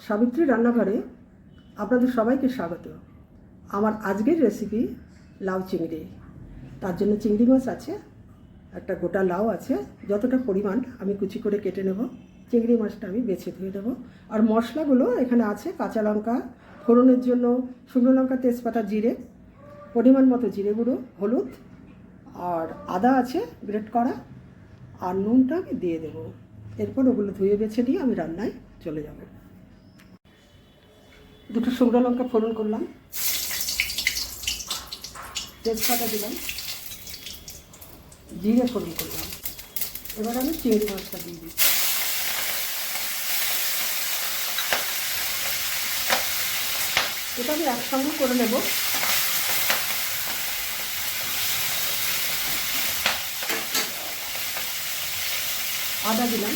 সাবিত্রী রান্নাঘরে আপনাদের সবাইকে স্বাগত। আমার আজকের রেসিপি লাউ চিংড়ি। তার জন্য চিংড়ি মাছ আছে, একটা গোটা লাউ আছে, যতটা পরিমাণ আমি কুচি করে কেটে নেব। চিংড়ি মাছটা আমি বেছে ধুয়ে দেবো। আর মশলাগুলো এখানে আছে, কাঁচা লঙ্কা ফোড়নের জন্য, শুকনো লঙ্কা, তেজপাতা, জিরে, পরিমাণ মতো জিরে গুঁড়ো, হলুদ, আর আদা আছে গ্রেট করা, আর নুনটা আমি দিয়ে দেবো। এরপর ওগুলো ধুয়ে বেছে নিয়ে আমি রান্নায় চলে যাব। দুটো শুকনো লঙ্কা ফোড়ন করলাম, তেজপাতা দিলাম, জিরে ফোড়ন করলাম। এবার আমি চিংড়ি মাছটা দিয়ে দিই। এটা আমি একসঙ্গে করে নেব। আদা দিলাম,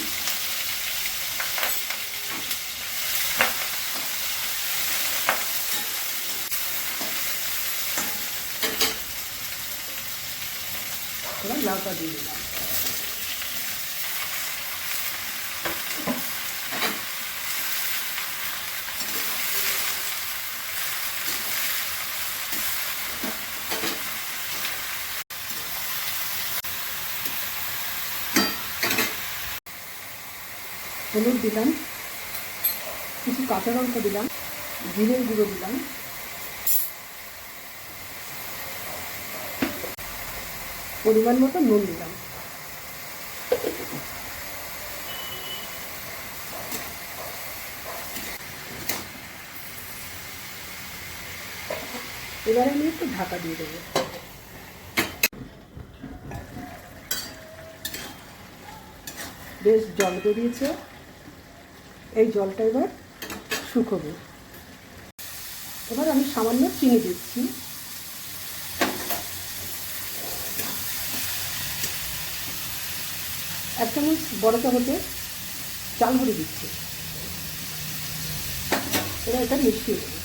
এবার লাউটা দিয়ে দিলাম। হলুদ দিলাম, কিছু কাঁচা লঙ্কা দিলাম, জিরের গুঁড়ো দিলাম, পরিমাণ মতো নুন দিলাম। এবার আমি একটু ঢাকা দিয়ে দেবো। বেশ জল বেরিয়েছে, এই জলটা এবার শুকোবে। এবার আমি সামান্য চিনি দিচ্ছি, এক চামচ বড় চামচে চাল গুঁড়ি দিচ্ছি। এবার এটা মিশিয়ে দেবো।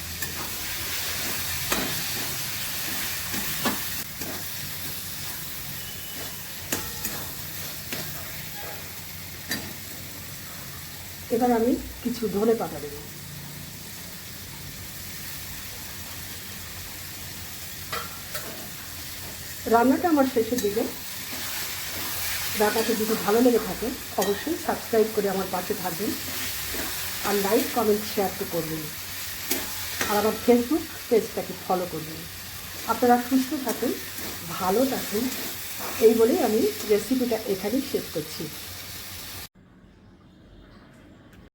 এবার আমি কিছু ধনে পাতা দেবো। রান্নাটা আমার শেষের দিকে। রান্নাটা যদি ভালো লেগে থাকে অবশ্যই সাবস্ক্রাইব করে আমার পাশে থাকবেন, আর লাইক, কমেন্ট, শেয়ার তো করবেন, আর আমার ফেসবুক পেজটাকে ফলো করবেন। আপনারা সুস্থ থাকুন, ভালো থাকুন, এই বলেই আমি রেসিপিটা এখানেই শেষ করছি।